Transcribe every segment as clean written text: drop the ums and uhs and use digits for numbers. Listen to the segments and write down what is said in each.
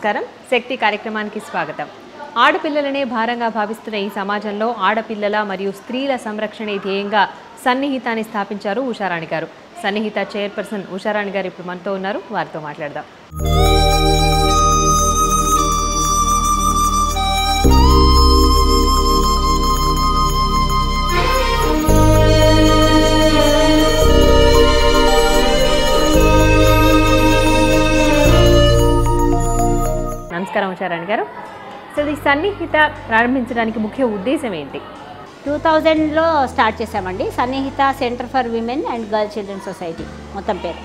నమస్కారం శక్తి కార్యక్రమానికి స్వాగతం. ఆడపిల్లలనే భారంగా భావిస్తున్న ఈ సమాజంలో ఆడపిల్లల మరియు స్త్రీల సంరక్షణే ధ్యేయంగా సన్నిహితాన్ని స్థాపించారు ఉషారాణి గారు. సన్నిహిత చైర్పర్సన్ ఉషారాణి గారు ఇప్పుడు మనతో ఉన్నారు, వారితో మాట్లాడదాం. నమస్కారం ఉషారాణి గారు. సో ఈ సన్నిహిత ప్రారంభించడానికి ముఖ్య ఉద్దేశం ఏంటి? 2000లో స్టార్ట్ చేశామండి. సన్నిహిత centre for women and girl children society మొత్తం పేరు.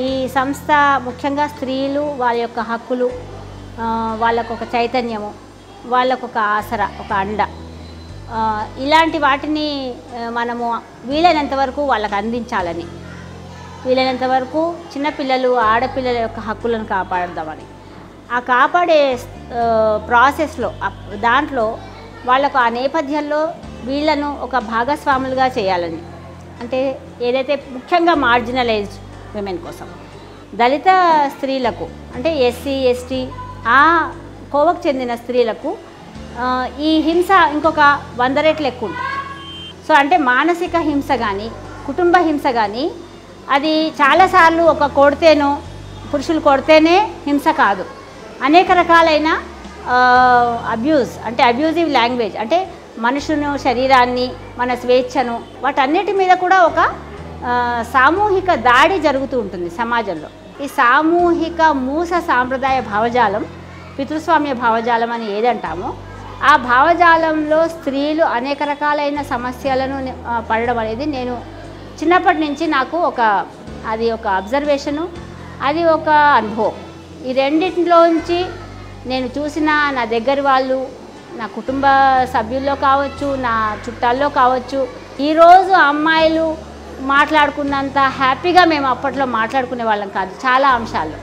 ఈ సంస్థ ముఖ్యంగా స్త్రీలు వాళ్ళ యొక్క హక్కులు, వాళ్ళకు ఒక చైతన్యము, వాళ్ళకు ఒక ఆసరా, ఒక అండ, ఇలాంటి వాటిని మనము వీలైనంత వరకు వాళ్ళకు అందించాలని, వీలైనంత వరకు చిన్నపిల్లలు ఆడపిల్లల యొక్క హక్కులను కాపాడదామని, ఆ కాపాడే ప్రాసెస్లో దాంట్లో వాళ్ళకు ఆ నేపథ్యంలో వీళ్ళను ఒక భాగస్వాములుగా చేయాలని, అంటే ఏదైతే ముఖ్యంగా మార్జినలైజ్డ్ విమెన్ కోసం, దళిత స్త్రీలకు, అంటే ఎస్సీ ఎస్టీ ఆ కోవకు చెందిన స్త్రీలకు ఈ హింస ఇంకొక 100 రెట్లు ఎక్కువ ఉంటుంది. సో అంటే మానసిక హింస కానీ కుటుంబ హింస కానీ అది చాలాసార్లు ఒక కొడితేనో పురుషులు కొడితేనే హింస కాదు, అనేక రకాలైన అబ్యూజ్, అంటే అబ్యూజివ్ లాంగ్వేజ్, అంటే మనుషును, శరీరాన్ని, మన స్వేచ్ఛను, వాటన్నిటి మీద కూడా ఒక సామూహిక దాడి జరుగుతూ ఉంటుంది సమాజంలో. ఈ సామూహిక మూస సాంప్రదాయ భావజాలం, పితృస్వామ్య భావజాలం అని ఏదంటామో ఆ భావజాలంలో స్త్రీలు అనేక రకాలైన సమస్యలను పడడం అనేది నేను చిన్నప్పటి నుంచి నాకు అది ఒక అబ్జర్వేషను, అది ఒక అనుభవం. ఈ రెండింటిలోంచి నేను చూసిన నా దగ్గర వాళ్ళు, నా కుటుంబ సభ్యుల్లో కావచ్చు, నా చుట్టాల్లో కావచ్చు, ఈరోజు అమ్మాయిలు మాట్లాడుకున్నంత హ్యాపీగా మేము అప్పట్లో మాట్లాడుకునే వాళ్ళం కాదు చాలా అంశాల్లో.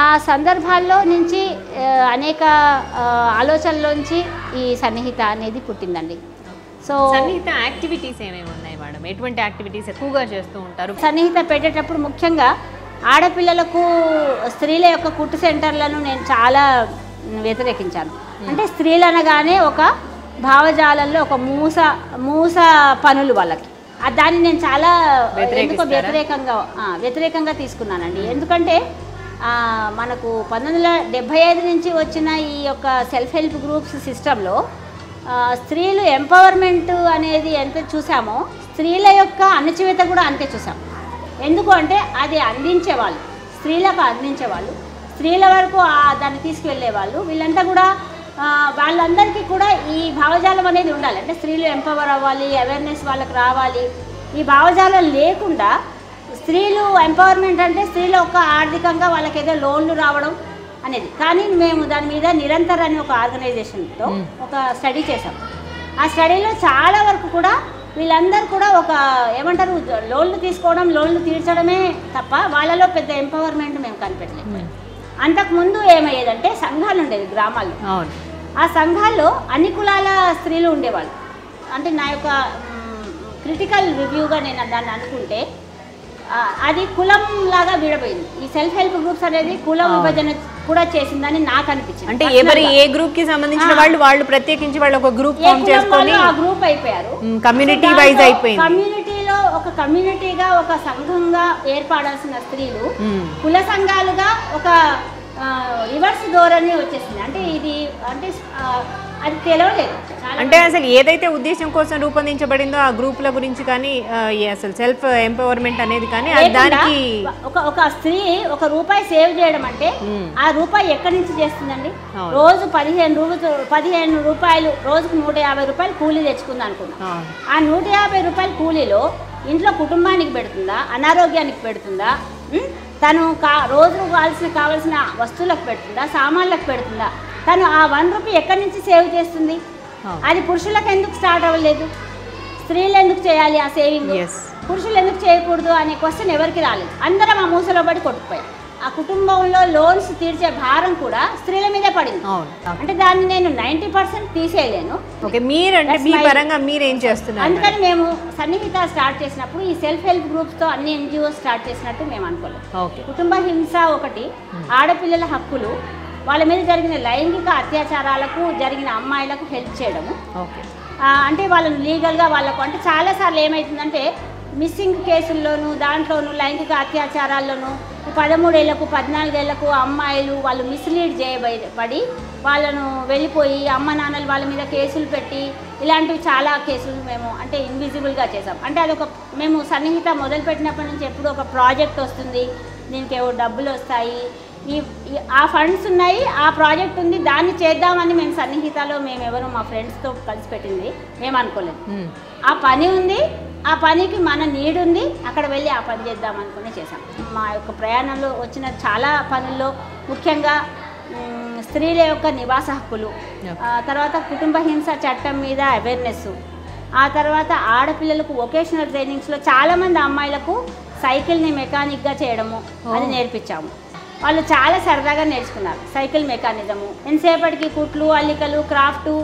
ఆ సందర్భాల్లో నుంచి అనేక ఆలోచనలోంచి ఈ సన్నిహిత అనేది పుట్టిందండి. సో సన్నిహిత యాక్టివిటీస్ ఏమేమి ఉన్నాయి మేడం? ఎటువంటి యాక్టివిటీస్ ఎక్కువగా చేస్తూ ఉంటారు? సన్నిహిత పెట్టేటప్పుడు ముఖ్యంగా ఆడపిల్లలకు స్త్రీల యొక్క కుట్టు సెంటర్లను నేను చాలా వ్యతిరేకించాను. అంటే స్త్రీలు అనగానే ఒక భావజాలంలో ఒక మూస పనులు వాళ్ళకి, దాన్ని నేను చాలా వ్యతిరేకంగా తీసుకున్నానండి. ఎందుకంటే మనకు 1975 నుంచి వచ్చిన ఈ యొక్క సెల్ఫ్ హెల్ప్ గ్రూప్స్ సిస్టంలో స్త్రీలు ఎంపవర్మెంట్ అనేది ఎంత చూసామో స్త్రీల యొక్క అణచివేత కూడా అంతే చూసాం. ఎందుకు అంటే అది అందించేవాళ్ళు, స్త్రీలకు అందించేవాళ్ళు, స్త్రీల వరకు దాన్ని తీసుకువెళ్ళేవాళ్ళు. వీళ్ళంతా కూడా వాళ్ళందరికీ కూడా ఈ భావజాలం అనేది ఉండాలి, అంటే స్త్రీలు ఎంపవర్ అవ్వాలి, అవేర్నెస్ వాళ్ళకి రావాలి. ఈ భావజాలం లేకుండా స్త్రీలు ఎంపవర్మెంట్ అంటే స్త్రీలు ఒక ఆర్థికంగా వాళ్ళకి ఏదో లోన్లు రావడం అనేది. కానీ మేము దాని మీద నిరంతరం అనే ఒక ఆర్గనైజేషన్తో ఒక స్టడీ చేసాం. ఆ స్టడీలో చాలా వరకు కూడా వీళ్ళందరూ కూడా ఒక ఏమంటారు, లోన్లు తీసుకోవడం, లోన్లు తీర్చడమే తప్ప వాళ్ళలో పెద్ద ఎంపవర్మెంట్ మేము కనిపెట్టలేదు. అంతకుముందు ఏమయ్యేదంటే సంఘాలు ఉండేది గ్రామాల్లో. ఆ సంఘాల్లో అన్ని కులాల స్త్రీలు ఉండేవాళ్ళు. అంటే నా యొక్క క్రిటికల్ రివ్యూగా నేను దాన్ని అనుకుంటే అది కులం లాగా విడపోయింది. ఈ సెల్ఫ్ హెల్ప్ గ్రూప్స్ అనేది కుల విభజన కూడా చేసిందని నాకు అనిపించింది. అంటే ఎవరి ఏ గ్రూప్ కి సంబంధించిన వాళ్ళు ప్రత్యేకించి వాళ్ళు ఒక గ్రూప్ ఫామ్ చేసుకొని ఆ గ్రూప్ అయిపోయారు, కమ్యూనిటీ వైజ్ అయిపోయింది. కమ్యూనిటీలో ఒక కమ్యూనిటీగా ఒక సంఘంగా ఏర్పడాల్సిన స్త్రీలు కుల సంఘాలుగా ఒక రివర్స్ ధోరణి వచ్చేసింది. అంటే ఇది అంటే అది తెలియలేదు. అంటే అసలు ఏదైతే ఉద్దేశం కోసం రూపొందించబడిందో ఆ గ్రూపుల గురించి కానీ అసలు సెల్ఫ్ ఎంపవర్మెంట్ అనేది కానీ దానికి ఒక స్త్రీ ₹1 సేవ్ చేయడం అంటే ఆ రూపాయి ఎక్కడి నుంచి చేస్తుందండి? రోజు 15 రూపాయలు, రోజుకు ₹150 కూలీ తెచ్చుకుంది అనుకున్నా. ఆ ₹150 కూలీలో ఇంట్లో కుటుంబానికి పెడుతుందా, అనారోగ్యానికి పెడుతుందా, తను రోజు కావాల్సిన వస్తువులకు పెడుతుందా, సామాన్లకు పెడుతుందా? తను ఆ ₹1 ఎక్కడి నుంచి సేవ్ చేస్తుంది? అది పురుషులకు ఎందుకు స్టార్ట్ అవ్వలేదు? స్త్రీలు ఎందుకు చేయాలి ఆ సేవింగ్? పురుషులు ఎందుకు చేయకూడదు అనే క్వశ్చన్ ఎవరికి రాలేదు. అందరం ఆ మూసలో పడి కొట్టుకుపోయాం. ఆ కుటుంబంలో లోన్స్ తీర్చే భారం కూడా స్త్రీల మీదే పడింది. అంటే దాన్ని నేను 90% తీసేయలేను. అందుకని మేము సన్నిహిత స్టార్ట్ చేసినప్పుడు ఈ సెల్ఫ్ హెల్ప్ గ్రూప్స్ తో అన్ని NGOs స్టార్ట్ చేసినట్టు మేము అనుకోలేదు. కుటుంబ హింస ఒకటి, ఆడపిల్లల హక్కులు, వాళ్ళ మీద జరిగిన లైంగిక అత్యాచారాలకు జరిగిన అమ్మాయిలకు హెల్ప్ చేయడము. ఓకే, అంటే వాళ్ళని లీగల్గా వాళ్ళకు అంటే చాలాసార్లు ఏమవుతుందంటే మిస్సింగ్ కేసుల్లోనూ దాంట్లోనూ లైంగిక అత్యాచారాల్లోనూ 13 ఏళ్లకు 14 ఏళ్లకు అమ్మాయిలు వాళ్ళు మిస్లీడ్ చేయబడి వాళ్ళను వెళ్ళిపోయి అమ్మ నాన్నలు వాళ్ళ మీద కేసులు పెట్టి ఇలాంటివి చాలా కేసులు మేము అంటే ఇన్విజిబుల్గా చేసాం. అంటే అదొక మేము సన్నిహిత మొదలుపెట్టినప్పటి నుంచి ఎప్పుడు ఒక ప్రాజెక్ట్ వస్తుంది, దీనికి ఏవో డబ్బులు వస్తాయి, ఆ ఫండ్స్ ఉన్నాయి, ఆ ప్రాజెక్ట్ ఉంది, దాన్ని చేద్దామని మేము సన్నిహితలో మేము ఎవరు మా ఫ్రెండ్స్తో కలిసి పెట్టింది మేము అనుకోలేదు. ఆ పని ఉంది, ఆ పనికి మన నీడ్ ఉంది, అక్కడ వెళ్ళి ఆ పని చేద్దాం అనుకుని చేసాం. మా యొక్క ప్రయాణంలో వచ్చిన చాలా పనుల్లో ముఖ్యంగా స్త్రీల యొక్క నివాస హక్కులు, తర్వాత కుటుంబ హింస చట్టం మీద అవేర్నెస్, ఆ తర్వాత ఆడపిల్లలకు వొకేషనల్ ట్రైనింగ్స్లో చాలామంది అమ్మాయిలకు సైకిల్ని మెకానిక్గా చేయడము అది నేర్పించాము. వాళ్ళు చాలా సరదాగా నేర్చుకున్నారు సైకిల్ మెకానిజము. ఎంతసేపటికి కుట్లు అల్లికలు క్రాఫ్టు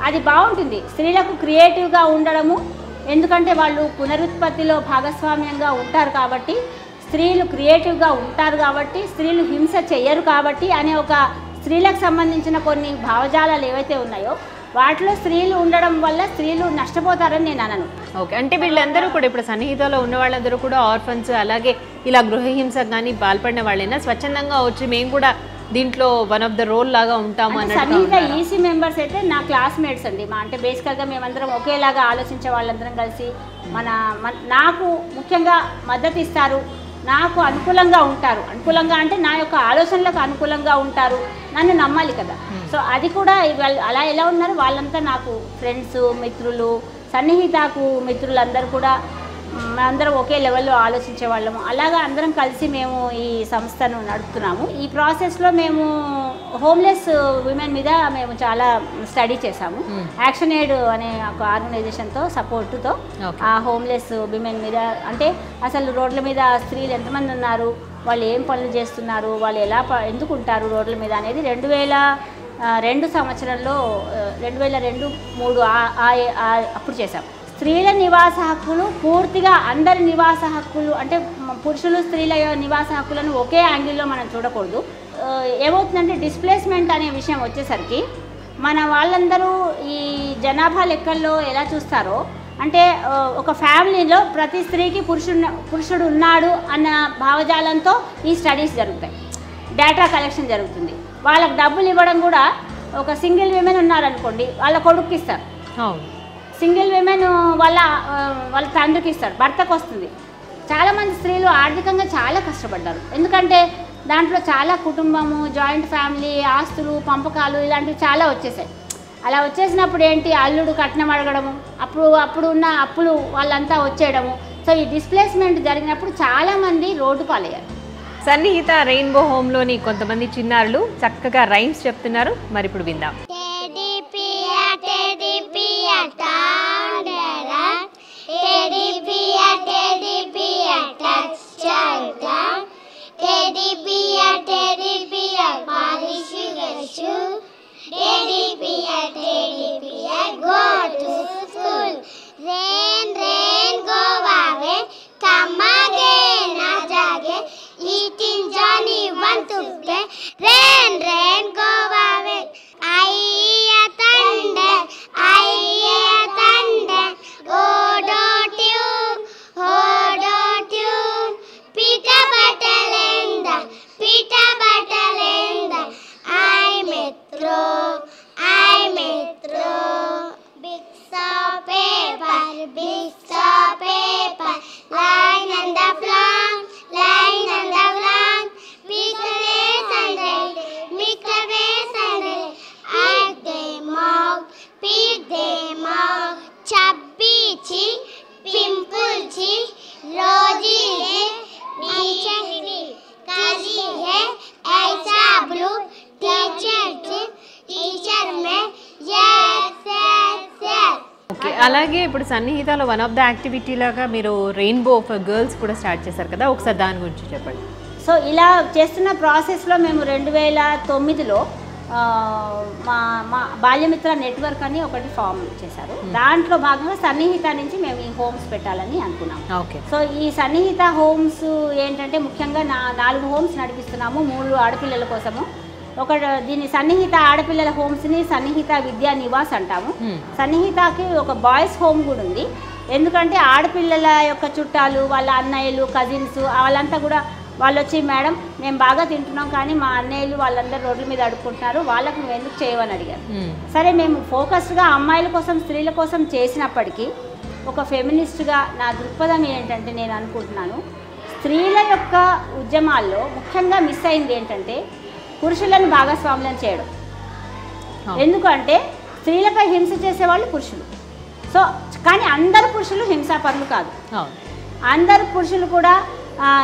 అది బాగుంటుంది స్త్రీలకు క్రియేటివ్గా ఉండడము. ఎందుకంటే వాళ్ళు పునరుత్పత్తిలో భాగస్వామ్యంగా ఉంటారు కాబట్టి, స్త్రీలు క్రియేటివ్గా ఉంటారు కాబట్టి, స్త్రీలు హింస చెయ్యరు కాబట్టి అనే ఒక స్త్రీలకు సంబంధించిన కొన్ని భావజాలాలు ఏవైతే ఉన్నాయో వాటిలో స్త్రీలు ఉండడం వల్ల స్త్రీలు నష్టపోతారని నేను అనను. ఓకే, అంటే వీళ్ళందరూ కూడా ఇప్పుడు సన్నిహితలో ఉన్న వాళ్ళందరూ కూడా ఆర్ఫన్స్ అలాగే ఇలా గృహహింసకు కానీ పాల్పడిన వాళ్ళైనా స్వచ్ఛందంగా వచ్చి మేము కూడా దీంట్లో వన్ ఆఫ్ ద రోల్ లాగా ఉంటాము అన్నట్టు. సన్నిహిత ఈసీ మెంబర్స్ అయితే నా క్లాస్మేట్స్ అండి. మా అంటే బేసికల్గా మేమందరం ఒకేలాగా ఆలోచించే వాళ్ళందరం కలిసి నాకు ముఖ్యంగా మద్దతు ఇస్తారు, నాకు అనుకూలంగా ఉంటారు. అనుకూలంగా అంటే నా యొక్క ఆలోచనలకు అనుకూలంగా ఉంటారు, నన్ను నమ్మాలి కదా. సో అది కూడా అలా ఎలా ఉన్నారు వాళ్ళంతా నాకు ఫ్రెండ్స్ మిత్రులు, సన్నిహితకు మిత్రులందరూ కూడా అందరం ఒకే లెవెల్లో ఆలోచించే వాళ్ళము. అలాగా అందరం కలిసి మేము ఈ సంస్థను నడుపుతున్నాము. ఈ ప్రాసెస్లో మేము హోమ్లెస్ విమెన్ మీద మేము చాలా స్టడీ చేసాము. యాక్షన్ ఎయిడ్ అనే ఒక ఆర్గనైజేషన్తో సపోర్టుతో ఆ హోమ్లెస్ విమెన్ మీద అంటే అసలు రోడ్ల మీద స్త్రీలు ఎంతమంది ఉన్నారు, వాళ్ళు ఏం పనులు చేస్తున్నారు, వాళ్ళు ఎలా ఎందుకు ఉంటారు రోడ్ల మీద అనేది 2002 సంవత్సరంలో 2002-03 అప్పుడు చేసాం. స్త్రీల నివాస హక్కులు పూర్తిగా అందరి నివాస హక్కులు అంటే పురుషులు స్త్రీల నివాస హక్కులను ఒకే యాంగిల్లో మనం చూడకూడదు. ఏమవుతుందంటే డిస్ప్లేస్మెంట్ అనే విషయం వచ్చేసరికి మన వాళ్ళందరూ ఈ జనాభా లెక్కల్లో ఎలా చూస్తారో అంటే ఒక ఫ్యామిలీలో ప్రతి స్త్రీకి పురుషుడు ఉన్నాడు అన్న భావజాలంతో ఈ స్టడీస్ జరుగుతాయి, డేటా కలెక్షన్ జరుగుతుంది. వాళ్ళకి డబ్బులు ఇవ్వడం కూడా ఒక సింగిల్ విమెన్ ఉన్నారనుకోండి వాళ్ళ కొడుక్కి ఇస్తారు, సింగిల్ విమెన్ వాళ్ళ తండ్రికి ఇస్తాడు, భర్తకు వస్తుంది. చాలామంది స్త్రీలు ఆర్థికంగా చాలా కష్టపడ్డారు, ఎందుకంటే దాంట్లో చాలా కుటుంబము జాయింట్ ఫ్యామిలీ ఆస్తులు పంపకాలు ఇలాంటివి చాలా వచ్చేసాయి. అలా వచ్చేసినప్పుడు ఏంటి అల్లుడు కట్నం అడగడము, అప్పుడు ఉన్న అప్పులు వాళ్ళంతా వచ్చేయడము. సో ఈ డిస్ప్లేస్మెంట్ జరిగినప్పుడు చాలామంది రోడ్డు పాలయ్యారు. సన్నిహిత రెయిన్బో హోమ్లోని కొంతమంది చిన్నారులు చక్కగా రైమ్స్ చెప్తున్నారు, మరి ఇప్పుడు విందాం. Eating Johnny want to play. Rain, rain, go away. I hear thunder, I hear thunder. Oh, don't you, Peter Batalenda, Peter Batalenda. I'm a throw. Bits of paper, line on the floor. Lying on the ground, pick away Sunday. I them out, pick them out. Chubby chi, pimple chi, rosy hai, teacher kazi hai, aisa blue, teacher mein, yes. Okay, అలాగే ఇప్పుడు సన్నిహితలో one of the activity లాగా మీరు rainbow for girls కూడా start చేశారు కదా, ఒకసారి దాని గురించి చెప్పండి. సో ఇలా చేస్తున్న ప్రాసెస్లో మేము 2009లో మా బాల్యమిత్ర నెట్వర్క్ అని ఒకటి ఫామ్ చేశారు. దాంట్లో భాగంగా సన్నిహిత నుంచి మేము ఈ హోమ్స్ పెట్టాలని అనుకున్నాం. ఓకే, సో ఈ సన్నిహిత హోమ్స్ ఏంటంటే ముఖ్యంగా 4 హోమ్స్ నడిపిస్తున్నాము, 3 ఆడపిల్లల కోసము. ఒక దీన్ని సన్నిహిత ఆడపిల్లల హోమ్స్ని సన్నిహిత విద్యా నివాస్ అంటాము. సన్నిహితకి ఒక బాయ్స్ హోమ్ కూడా ఉంది. ఎందుకంటే ఆడపిల్లల యొక్క చుట్టాలు, వాళ్ళ అన్నయ్యలు, కజిన్స్ వాళ్ళంతా కూడా వాళ్ళు వచ్చి మేడం మేము బాగా తింటున్నాం కానీ మా అన్నయ్యలు వాళ్ళందరూ రోడ్ల మీద అడుక్కుంటున్నారు, వాళ్ళకు నువ్వు ఎందుకు చేయవని అడిగారు. సరే మేము ఫోకస్డ్గా అమ్మాయిల కోసం స్త్రీల కోసం చేసినప్పటికీ ఒక ఫెమినిస్ట్గా నా దృక్పథం ఏంటంటే నేను అనుకుంటున్నాను, స్త్రీల యొక్క ఉద్యమాల్లో ముఖ్యంగా మిస్ అయింది ఏంటంటే పురుషులను భాగస్వాములను చేయడం. ఎందుకంటే స్త్రీలపై హింస చేసేవాళ్ళు పురుషులు. సో కానీ అందరు పురుషులు హింసాపరులు కాదు. అందరు పురుషులు కూడా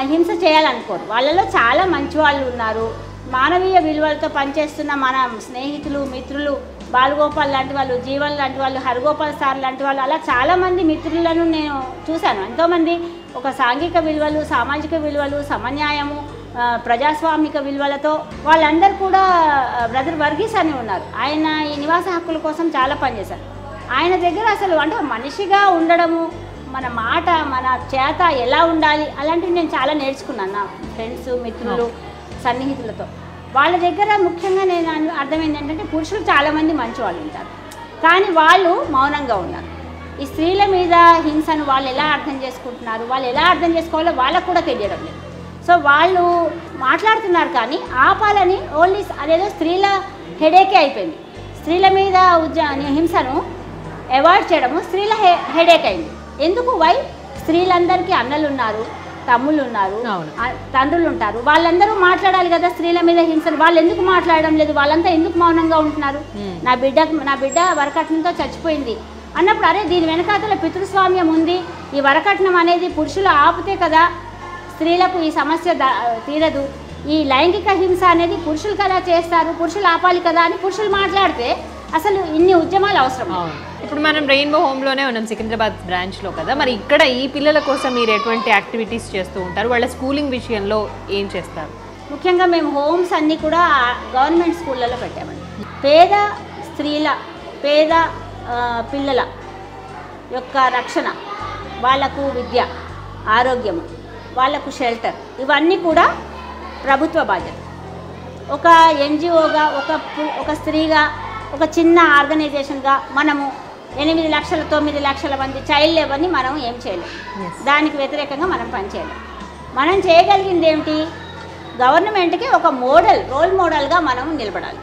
హింస చేయాలనుకోరు. వాళ్ళలో చాలా మంచి వాళ్ళు ఉన్నారు. మానవీయ విలువలతో పనిచేస్తున్న మన స్నేహితులు, మిత్రులు, బాలగోపాల్ లాంటి వాళ్ళు, జీవన్ లాంటి వాళ్ళు, హరిగోపాల్ సార్ లాంటి వాళ్ళు, అలా చాలామంది మిత్రులను నేను చూశాను. ఎంతోమంది ఒక సాంఘిక విలువలు, సామాజిక విలువలు, సమన్యాయము, ప్రజాస్వామిక విలువలతో వాళ్ళందరూ కూడా బ్రదర్ వర్గీస్ అని ఉన్నారు. ఆయన ఈ నివాస హక్కుల కోసం చాలా పనిచేశారు. ఆయన దగ్గర అసలు అంటే మనిషిగా ఉండడము, మన మాట, మన చేత ఎలా ఉండాలి అలాంటివి నేను చాలా నేర్చుకున్నాను నా ఫ్రెండ్స్, మిత్రులు, సన్నిహితులతో. వాళ్ళ దగ్గర ముఖ్యంగా నేను అర్థమైంది ఏంటంటే పురుషులు చాలామంది మంచి వాళ్ళు ఉంటారు కానీ వాళ్ళు మౌనంగా ఉన్నారు. ఈ స్త్రీల మీద హింసను వాళ్ళు ఎలా అర్థం చేసుకుంటున్నారు, వాళ్ళు ఎలా అర్థం చేసుకోవాలో వాళ్ళకు కూడా తెలియడం లేదు. సో వాళ్ళు మాట్లాడుతున్నారు కానీ ఆపాలని ఓన్లీ అదేదో స్త్రీల హెడేకే అయిపోయింది. స్త్రీల మీద హింసను అవాయిడ్ చేయడము స్త్రీల హెడేక్ అయింది. ఎందుకు? వై? స్త్రీలందరికీ అన్నలు ఉన్నారు, తమ్ముళ్ళు ఉన్నారు, తండ్రులు ఉంటారు, వాళ్ళందరూ మాట్లాడాలి కదా స్త్రీల మీద హింసను. వాళ్ళు ఎందుకు మాట్లాడడం లేదు? వాళ్ళంతా ఎందుకు మౌనంగా ఉంటున్నారు? నా బిడ్డ వరకట్నంతో చచ్చిపోయింది అన్నప్పుడు అరే దీని వెనకాతల పితృస్వామ్యం ఉంది, ఈ వరకట్నం అనేది పురుషులు ఆపితే కదా స్త్రీలకు ఈ సమస్య తీరదు, ఈ లైంగిక హింస అనేది పురుషులు కదా చేస్తారు, పురుషులు ఆపాలి కదా అని పురుషులు మాట్లాడితే అసలు ఇన్ని ఉద్యమాలు అవసరం. ఇప్పుడు మనం రెయిన్బో హోమ్లోనే ఉన్నాం, సికింద్రాబాద్ బ్రాంచ్లో కదా. మరి ఇక్కడ ఈ పిల్లల కోసం మీరు ఎటువంటి యాక్టివిటీస్ చేస్తూ ఉంటారు? వాళ్ళ స్కూలింగ్ విషయంలో ఏం చేస్తారు? ముఖ్యంగా మేము హోమ్స్ అన్నీ కూడా గవర్నమెంట్ స్కూళ్ళలో పెట్టామండి. పేద స్త్రీల, పేద పిల్లల యొక్క రక్షణ, వాళ్లకు విద్య, ఆరోగ్యము, వాళ్లకు షెల్టర్, ఇవన్నీ కూడా ప్రభుత్వ బాధ్యత. ఒక ఎన్జిఓగా, ఒక స్త్రీగా, ఒక చిన్న ఆర్గనైజేషన్గా మనము 8 లక్షల 9 లక్షల మంది చైల్డ్ లేబర్ని మనం ఏం చేయలేము. దానికి వ్యతిరేకంగా మనం పనిచేయలేము. మనం చేయగలిగింది ఏమిటి? గవర్నమెంట్కి ఒక రోల్ మోడల్గా మనం నిలబడాలి.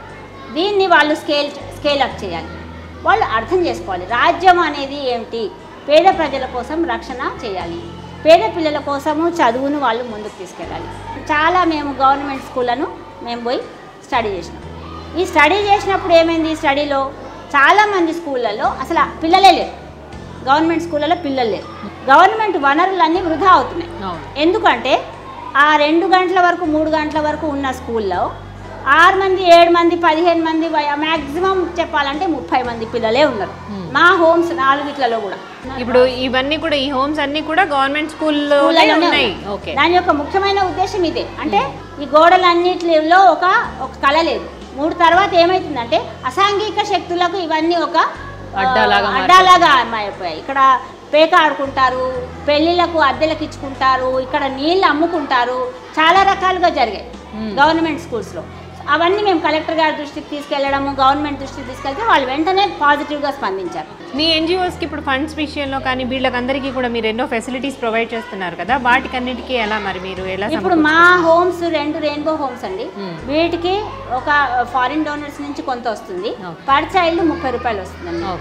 దీన్ని వాళ్ళు స్కేల్ అప్ చేయాలి. వాళ్ళు అర్థం చేసుకోవాలి రాజ్యం అనేది ఏమిటి, పేద ప్రజల కోసం రక్షణ చేయాలి, పేద పిల్లల కోసము చదువును వాళ్ళు ముందుకు తీసుకెళ్ళాలి. చాలా మేము గవర్నమెంట్ స్కూళ్ళను మేము పోయి స్టడీ చేసినాం. ఈ స్టడీ చేసినప్పుడు ఏమైంది, స్టడీలో చాలామంది స్కూళ్ళల్లో అసలు పిల్లలే లేరు. గవర్నమెంట్ స్కూళ్ళలో పిల్లలు లేరు. గవర్నమెంట్ వనరులన్నీ వృధా అవుతున్నాయి. ఎందుకంటే ఆ 2 గంటల వరకు 3 గంటల వరకు ఉన్న స్కూల్లో 6 మంది 7 మంది 15 మంది మ్యాక్సిమం చెప్పాలంటే 30 మంది పిల్లలే ఉన్నారు. మా హోమ్స్ 4 కూడా. ఇప్పుడు ఇవన్నీ కూడా ఈ హోమ్స్ అన్ని కూడా గవర్నమెంట్ స్కూల్లో ఉన్నాయి. దాని యొక్క ముఖ్యమైన ఉద్దేశం ఇదే. అంటే ఈ గోడలన్నిటిలో ఒక కళ లేదు. 3 తర్వాత ఏమవుతుందంటే అసాంఘిక శక్తులకు ఇవన్నీ ఒక అడ్డాలాగా అయిపోయాయి. ఇక్కడ పేక ఆడుకుంటారు, పెళ్లిళ్లకు అద్దెలకు ఇచ్చుకుంటారు, ఇక్కడ నీళ్ళు అమ్ముకుంటారు, చాలా రకాలుగా జరిగాయి గవర్నమెంట్ స్కూల్స్లో. అవన్నీ మేము కలెక్టర్ గారి దృష్టికి తీసుకెళ్లడము, గవర్నమెంట్ దృష్టికి తీసుకెళ్తే వాళ్ళు వెంటనే పాజిటివ్గా స్పందించారు. మీ ఎన్జిఓస్కి ఇప్పుడు ఫండ్స్ విషయంలో కానీ వీళ్ళకందరికీ కూడా మీరు ఎన్నో ఫెసిలిటీస్ ప్రొవైడ్ చేస్తున్నారు కదా, వాటికన్నిటికీ ఎలా మరి మీరు ఎలా? ఇప్పుడు మా హోమ్స్ 2 రెయిన్బో హోమ్స్ అండి. వీటికి ఒక ఫారిన్ డోనర్స్ నుంచి కొంత వస్తుంది. పర్ చైల్డ్ 30 రూపాయలు వస్తుందండి.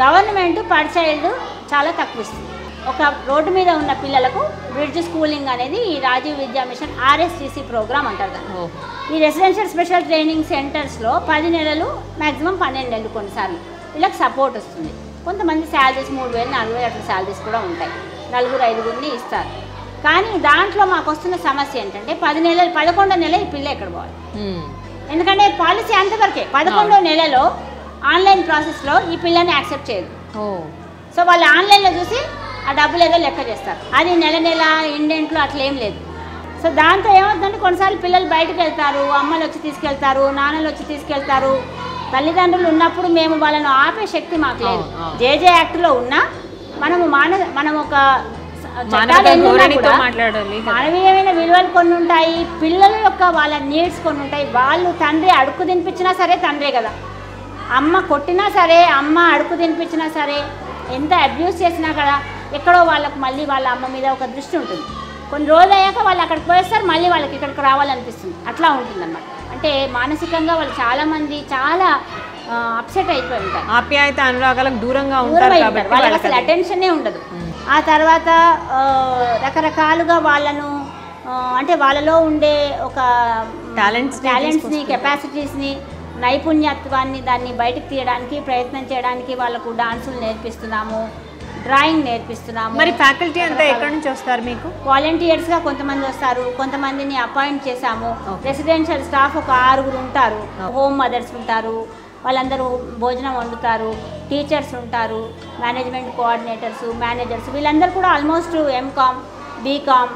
గవర్నమెంట్ పర్ చైల్డ్ చాలా తక్కువ ఇస్తుంది. ఒక రోడ్డు మీద ఉన్న పిల్లలకు బ్రిడ్జ్ స్కూలింగ్ అనేది ఈ రాజీవ్ విద్యా మిషన్ RSTC ప్రోగ్రామ్ అంటారు దాన్ని. ఈ రెసిడెన్షియల్ స్పెషల్ ట్రైనింగ్ సెంటర్స్లో 10 నెలలు మ్యాక్సిమం 12 నెలలు కొన్నిసార్లు వీళ్ళకి సపోర్ట్ వస్తుంది. కొంతమంది శాలరీస్ 3,000 4,000 అట్లా శాలరీస్ కూడా ఉంటాయి. 4-5 ఇస్తారు. కానీ దాంట్లో మాకు వస్తున్న సమస్య ఏంటంటే 11వ నెల ఈ పిల్ల ఎక్కడ పోవాలి? ఎందుకంటే పాలసీ అంతవరకే. 11వ నెలలో ఆన్లైన్ ప్రాసెస్లో ఈ పిల్లని యాక్సెప్ట్ చేయదు. సో వాళ్ళు ఆన్లైన్లో చూసి ఆ డబ్బులు ఏదో లెక్క చేస్తారు. అది నెల ఇండెంట్లు అట్లా ఏం లేదు. సో దాంతో ఏమవుతుందంటే కొన్నిసార్లు పిల్లలు బయటకు వెళ్తారు, అమ్మలు వచ్చి తీసుకెళ్తారు, నాన్నలు వచ్చి తీసుకెళ్తారు. తల్లిదండ్రులు ఉన్నప్పుడు మేము వాళ్ళను ఆపే శక్తి మాకు లేదు. JJ యాక్ట్లో ఉన్నా మనం ఒక చట్టాలు ఎన్నున్నా కూడా మాట్లాడాలి, మానవీయమైన విలువలు కొన్ని ఉంటాయి, పిల్లల యొక్క వాళ్ళ నీడ్స్ కొన్ని ఉంటాయి. వాళ్ళు తండ్రి అడుక్కు తినిపించినా సరే తండ్రే కదా, అమ్మ కొట్టినా సరే, అమ్మ అడుక్కు తినిపించినా సరే, ఎంత అబ్యూస్ చేసినా కదా ఎక్కడో వాళ్ళకు మళ్ళీ వాళ్ళ అమ్మ మీద ఒక దృష్టి ఉంటుంది. కొన్ని రోజులు అయ్యాక వాళ్ళు అక్కడికి పోయేస్తారు, మళ్ళీ వాళ్ళకి ఇక్కడికి రావాలనిపిస్తుంది. అట్లా ఉంటుంది అన్నమాట. అంటే మానసికంగా వాళ్ళు చాలామంది చాలా అప్సెట్ అయిపోయి ఉంటారు, ఆప్యాయత అనురాగాలకు దూరంగా ఉంటారు కాబట్టి వాళ్ళకి అసలు అటెన్షనే ఉండదు. ఆ తర్వాత రకరకాలుగా వాళ్ళను అంటే వాళ్ళలో ఉండే ఒక టాలెంట్స్ని, కెపాసిటీస్ని, నైపుణ్యత్వాన్ని దాన్ని బయటకు తీయడానికి ప్రయత్నం చేయడానికి వాళ్ళకు డాన్సులు నేర్పిస్తున్నాము, డ్రాయింగ్ నేర్పిస్తున్నాము. మరి ఫ్యాకల్టీ అంతా ఎక్కడి నుంచి వస్తారు మీకు? వాలంటీర్స్గా కొంతమంది వస్తారు, కొంతమందిని అపాయింట్ చేశాము. రెసిడెన్షియల్ స్టాఫ్ ఒక 6 ఉంటారు, హోమ్ మదర్స్ ఉంటారు, వాళ్ళందరూ భోజనం వండుతారు, టీచర్స్ ఉంటారు, మేనేజ్మెంట్ కోఆర్డినేటర్స్, మేనేజర్స్, వీళ్ళందరూ కూడా almost MCom, BCom,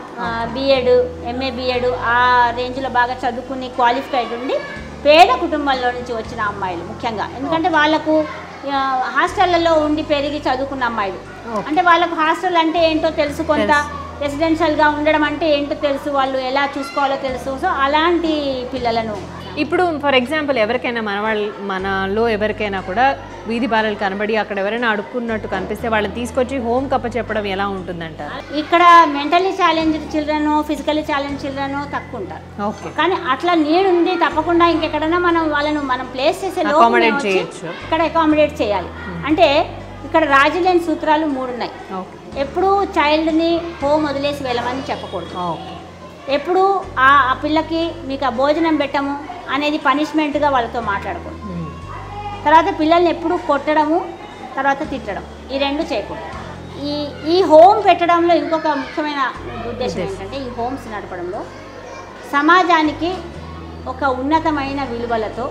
BEd, MA BEd ఆ రేంజ్లో బాగా చదువుకుని క్వాలిఫైడ్ ఉండి పేద కుటుంబాల్లో నుంచి వచ్చిన అమ్మాయిలు ముఖ్యంగా. ఎందుకంటే వాళ్ళకు హాస్టళ్లలో ఉండి పెరిగి చదువుకున్న అమ్మాయిలు, అంటే వాళ్ళకు హాస్టల్ అంటే ఏంటో తెలుసు, కొంత రెసిడెన్షియల్గా ఉండడం అంటే ఏంటో తెలుసు, వాళ్ళు ఎలా చూసుకోవాలో తెలుసు. సో అలాంటి పిల్లలను ఇప్పుడు ఫర్ ఎగ్జాంపుల్ ఎవరికైనా మనలో ఎవరికైనా కూడా వీధి బాలలు కనబడి అక్కడ ఎవరైనా అడుక్కున్నట్టు కనిపిస్తే వాళ్ళని తీసుకొచ్చి హోమ్ కప్ప చెప్పడం ఎలా ఉంటుందంట? ఇక్కడ mentally challenged children, physically challenge children తక్కువ ఉంటారు. కానీ అట్లా నీడ్ ఉంది, తప్పకుండా ఇంకెక్కడైనా మనం ప్లేస్ చేసే ఇక్కడ అకామిడేట్ చేయాలి. అంటే ఇక్కడ రాజీ లేని సూత్రాలు 3 ఉన్నాయి. ఎప్పుడు చైల్డ్ని హోమ్ వదిలేసి వెళ్ళమని చెప్పకూడదు, ఎప్పుడు ఆ పిల్లకి మీకు ఆ భోజనం పెట్టము అనేది పనిష్మెంట్గా వాళ్ళతో మాట్లాడకూడదు, తర్వాత పిల్లల్ని ఎప్పుడు కొట్టడము, తర్వాత తిట్టడం, ఈ 2 చేయకూడదు. ఈ హోమ్ పెట్టడంలో ఇంకొక ముఖ్యమైన ఉద్దేశం ఏంటంటే, ఈ హోమ్స్ నడపడంలో సమాజానికి ఒక ఉన్నతమైన విలువలతో,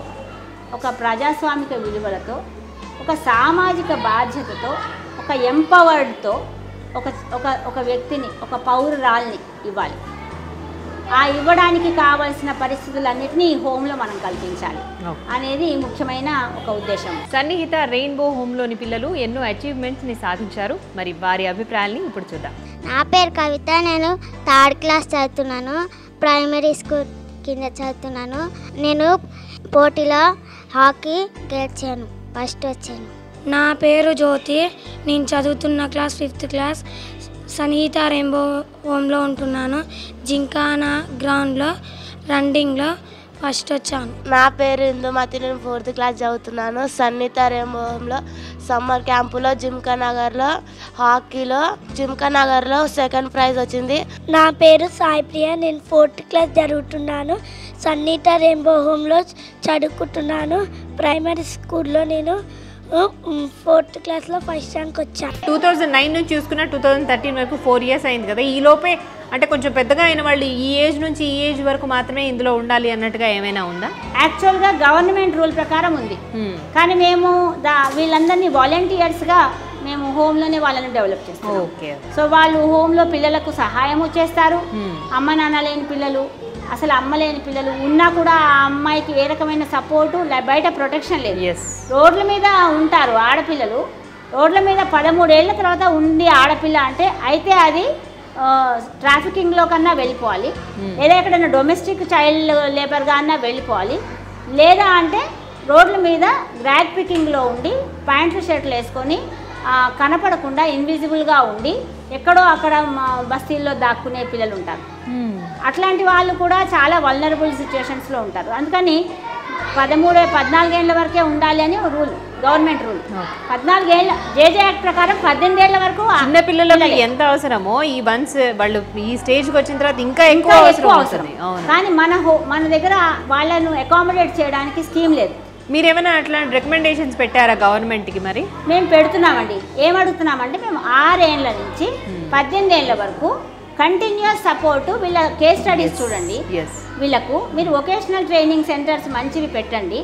ఒక ప్రజాస్వామిక విలువలతో, ఒక సామాజిక బాధ్యతతో, ఒక ఎంపవర్డ్తో ఒక వ్యక్తిని, ఒక పౌరురాల్ని ఇవ్వాలి. ఆ ఇవ్వడానికి కావాల్సిన పరిస్థితులన్నిటినీ ఈ హోమ్లో మనం కల్పించాలి అనేది ముఖ్యమైన ఒక ఉద్దేశం. సన్నిహిత రెయిన్బో హోమ్లోని పిల్లలు ఎన్నో అచీవ్మెంట్స్ని సాధించారు. మరి వారి అభిప్రాయాల్ని ఇప్పుడు చూద్దాం. నా పేరు కవిత, నేను 3rd క్లాస్ చదువుతున్నాను, ప్రైమరీ స్కూల్ కింద చదువుతున్నాను. నేను పోటీలో హాకీ గెలిచాను, ఫస్ట్ వచ్చాను. నా పేరు జ్యోతి, నేను చదువుతున్న క్లాస్ 5th క్లాస్, సన్నిహిత రెయిన్బో హోమ్లో ఉంటున్నాను. జింకానా గ్రౌండ్లో రన్నింగ్లో ఫస్ట్ వచ్చాను. నా పేరు ఇందుమతి, నేను 4th క్లాస్ చదువుతున్నాను. సన్నిహిత రెయిన్బో హోమ్లో సమ్మర్ క్యాంపులో జింకానగర్లో హాకీలో జింకానగర్లో 2nd ప్రైజ్ వచ్చింది. నా పేరు సాయిప్రియ, నేను 4th క్లాస్ చదువుతున్నాను. సన్నిహిత రెయిన్బో హోమ్లో చదువుకుంటున్నాను. ప్రైమరీ స్కూల్లో నేను 4th క్లాస్లో ఫస్ట్ ర్యాంక్ వచ్చాను. 2009 నుంచి చూసుకున్న 2013 వరకు 4 ఇయర్స్ అయింది కదా. ఈ లోపే అంటే కొంచెం పెద్దగా అయిన వాళ్ళు ఈ ఏజ్ నుంచి ఈ ఏజ్ వరకు మాత్రమే ఇందులో ఉండాలి అన్నట్టుగా ఏమైనా ఉందా? యాక్చువల్గా గవర్నమెంట్ రూల్ ప్రకారం ఉంది, కానీ మేము వీళ్ళందరినీ వాలంటీర్స్గా మేము హోమ్లోనే వాళ్ళని డెవలప్ చేస్తాం. సో వాళ్ళు హోమ్లో పిల్లలకు సహాయము చేస్తారు. అమ్మ నాన్న లేని పిల్లలు, అసలు అమ్మ లేని పిల్లలు ఉన్నా కూడా ఆ అమ్మాయికి ఏ రకమైన సపోర్టు, బయట ప్రొటెక్షన్ లేదు. రోడ్ల మీద ఉంటారు ఆడపిల్లలు, రోడ్ల మీద 13 ఏళ్ల తర్వాత ఉంది ఆడపిల్ల అంటే అయితే అది ట్రాఫికింగ్లో కన్నా వెళ్ళిపోవాలి, లేదా ఎక్కడైనా డొమెస్టిక్ చైల్డ్ లేబర్గా అన్నా వెళ్ళిపోవాలి, లేదా అంటే రోడ్ల మీద ర్యాగ్ పికింగ్లో ఉండి ప్యాంట్లు షర్ట్లు వేసుకొని కనపడకుండా ఇన్విజిబుల్గా ఉండి ఎక్కడో అక్కడ బస్తీల్లో దాక్కునే పిల్లలు ఉంటారు. అట్లాంటి వాళ్ళు కూడా చాలా వల్నరబుల్ సిచ్యువేషన్స్లో ఉంటారు. అందుకని 14 ఏళ్ల వరకే ఉండాలి అని రూల్, గవర్నమెంట్ రూల్. 14 ఏళ్ళ జేజే యాక్ట్ ప్రకారం 18 ఏళ్ల వరకు చిన్న పిల్లలకు ఎంత అవసరమో ఈ వన్స్ వాళ్ళు ఈ స్టేజ్కి వచ్చిన తర్వాత ఇంకా ఎక్కువ అవసరం. కానీ మన దగ్గర వాళ్ళను అకామిడేట్ చేయడానికి స్కీమ్ లేదు. మీరేమైనా అట్లాంటి రికమెండేషన్స్ పెట్టారా గవర్నమెంట్కి? మరి మేము పెడుతున్నామండి. ఏమడుగుతున్నామంటే మేము 6 ఏళ్ల నుంచి 18 ఏళ్ల వరకు కంటిన్యూస్ సపోర్టు, వీళ్ళ కేస్ స్టడీస్ చూడండి, వీళ్ళకు మీరు వొకేషనల్ ట్రైనింగ్ సెంటర్స్ మంచివి పెట్టండి.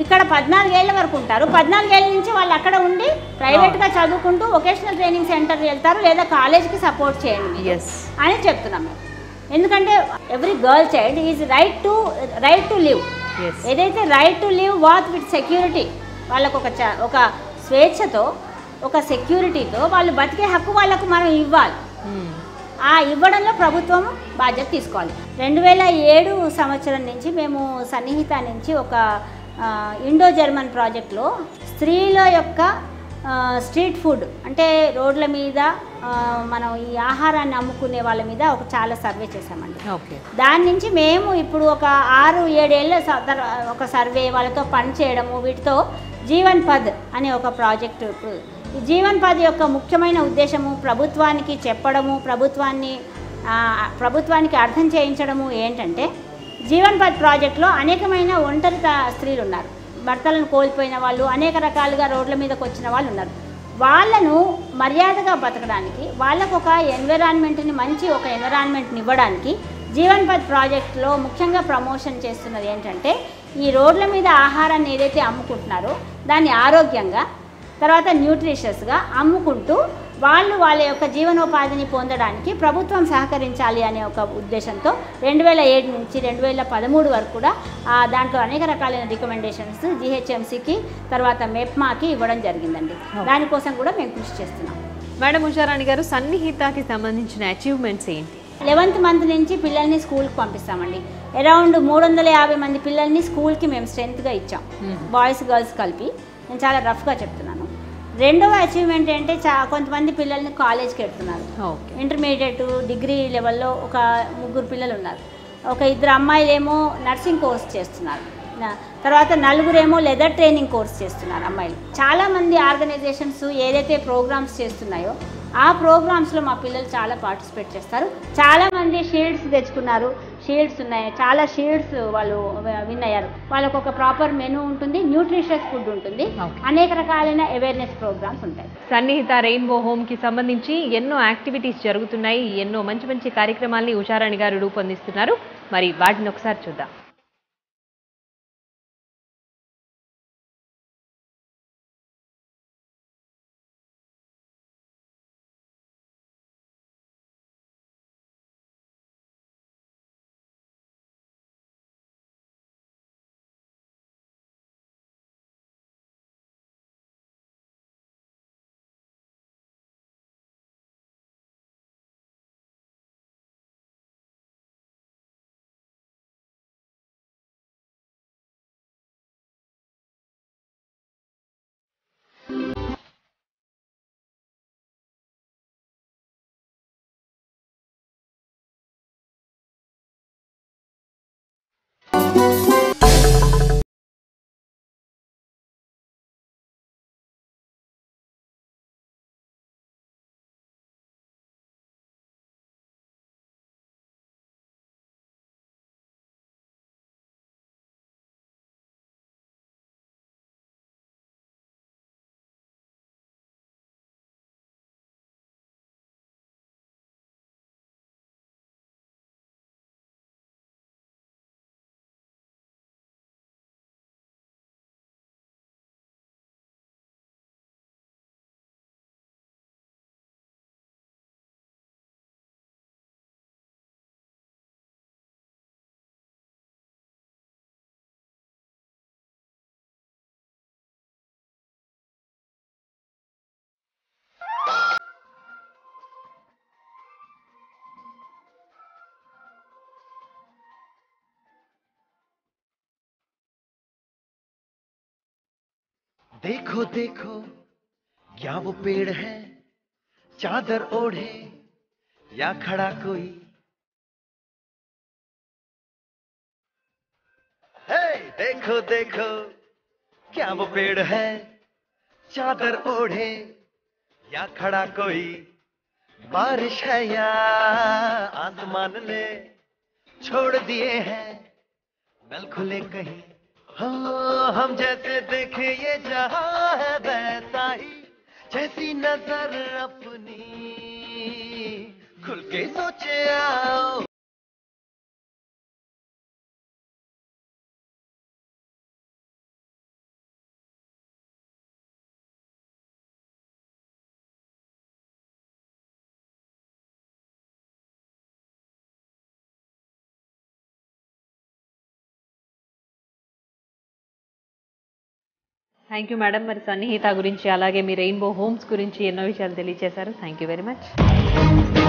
ఇక్కడ 14 ఏళ్ల వరకు ఉంటారు. 14 ఏళ్ల నుంచి వాళ్ళు అక్కడ ఉండి ప్రైవేట్గా చదువుకుంటూ వొకేషనల్ ట్రైనింగ్ సెంటర్ వెళ్తారు, లేదా కాలేజ్కి సపోర్ట్ చేయండి అని చెప్తున్నాం మేము. ఎందుకంటే every girl child is right to live. ఏదైతే right to live with with security, వాళ్ళకు ఒక స్వేచ్ఛతో, ఒక సెక్యూరిటీతో వాళ్ళు బతికే హక్కు వాళ్ళకు మనం ఇవ్వాలి. ఆ ఇవ్వడంలో ప్రభుత్వం బాధ్యత తీసుకోవాలి. 2007 సంవత్సరం నుంచి మేము సన్నిహిత నుంచి ఒక ఇండో జర్మన్ ప్రాజెక్ట్లో స్త్రీల యొక్క స్ట్రీట్ ఫుడ్ అంటే రోడ్ల మీద మనం ఈ ఆహారాన్ని అమ్ముకునే వాళ్ళ మీద చాలా సర్వే చేసామండి. దాని నుంచి మేము ఇప్పుడు ఒక 6-7 ఏళ్ళ ఒక సర్వే వాళ్ళతో పని చేయడము, వీటితో జీవన్ పద్ అనే ఒక ప్రాజెక్టు. ఇప్పుడు ఈ జీవన్ పద్ యొక్క ముఖ్యమైన ఉద్దేశము ప్రభుత్వానికి చెప్పడము, ప్రభుత్వానికి అర్థం చేయించడము ఏంటంటే, జీవన్ పద్ ప్రాజెక్టులో అనేకమైన ఒంటరి స్త్రీలు ఉన్నారు, భర్తలను కోల్పోయిన వాళ్ళు, అనేక రకాలుగా రోడ్ల మీదకి వచ్చిన వాళ్ళు ఉన్నారు. వాళ్ళను మర్యాదగా బతకడానికి, వాళ్ళకు ఒక ఎన్విరాన్మెంట్ని ఒక ఎన్విరాన్మెంట్ని ఇవ్వడానికి జీవన్ పద్ ప్రాజెక్టులో ముఖ్యంగా ప్రమోషన్ చేస్తున్నది ఏంటంటే, ఈ రోడ్ల మీద ఆహారాన్ని ఏదైతే అమ్ముకుంటున్నారో దాన్ని ఆరోగ్యంగా, తర్వాత న్యూట్రిషియస్గా అమ్ముకుంటూ వాళ్ళ యొక్క జీవనోపాధిని పొందడానికి ప్రభుత్వం సహకరించాలి అనే ఒక ఉద్దేశంతో 2007 నుంచి 2013 వరకు కూడా దాంట్లో అనేక రకాలైన రికమెండేషన్స్ GHMCకి తర్వాత మెప్మాకి ఇవ్వడం జరిగిందండి. దానికోసం కూడా మేము కృషి చేస్తున్నాం. మేడం ఉషారాణి గారు, సన్నిహితకి సంబంధించిన అచీవ్మెంట్స్ ఏంటి? 11th మంత్ నుంచి పిల్లల్ని స్కూల్కి పంపిస్తామండి. అరౌండ్ 350 మంది పిల్లల్ని స్కూల్కి మేము స్ట్రెంత్గా ఇచ్చాం, బాయ్స్ గర్ల్స్ కలిపి. నేను చాలా రఫ్గా చెప్తున్నాను. రెండవ అచీవ్మెంట్ అంటే కొంతమంది పిల్లల్ని కాలేజ్కి వెళ్తున్నారు. ఇంటర్మీడియట్, డిగ్రీ లెవెల్లో ఒక 3 పిల్లలు ఉన్నారు. ఒక 2 అమ్మాయిలేమో నర్సింగ్ కోర్స్ చేస్తున్నారు. తర్వాత 4 లెదర్ ట్రైనింగ్ కోర్స్ చేస్తున్నారు అమ్మాయిలు. చాలామంది ఆర్గనైజేషన్స్ ఏదైతే ప్రోగ్రామ్స్ చేస్తున్నాయో ఆ ప్రోగ్రామ్స్లో మా పిల్లలు చాలా పార్టిసిపేట్ చేస్తారు. చాలామంది షీల్డ్స్ తెచ్చుకున్నారు, షీల్డ్స్ ఉన్నాయి, చాలా షీల్డ్స్ వాళ్ళు విన్ అయ్యారు. వాళ్ళకు ఒక ప్రాపర్ మెనూ ఉంటుంది, న్యూట్రిషియస్ ఫుడ్ ఉంటుంది, అనేక రకాలైన అవేర్నెస్ ప్రోగ్రామ్స్ ఉంటాయి. సన్నిహిత రెయిన్బో హోమ్కి సంబంధించి ఎన్నో యాక్టివిటీస్ జరుగుతున్నాయి, ఎన్నో మంచి మంచి కార్యక్రమాల్ని ఉషారాణి గారు రూపొందిస్తున్నారు. మరి వాటిని ఒకసారి చూద్దాం. देखो देखो क्या वो पेड़ है, चादर ओढ़े या खड़ा कोई। हे देखो देखो क्या वो पेड़ है, चादर ओढ़े या खड़ा कोई। बारिश है या आसमान ने छोड़ दिए हैं नल खुले कहीं। हाँ हम जैसे देखे ये जहां है वैसा ही, जैसी नजर अपनी खुल के सोचे आओ। Thank you madam. మరి సన్నిహిత గురించి అలాగే మీ రెయిన్బో హోమ్స్ గురించి ఎన్నో విషయాలు తెలియజేశారు. Thank you very much.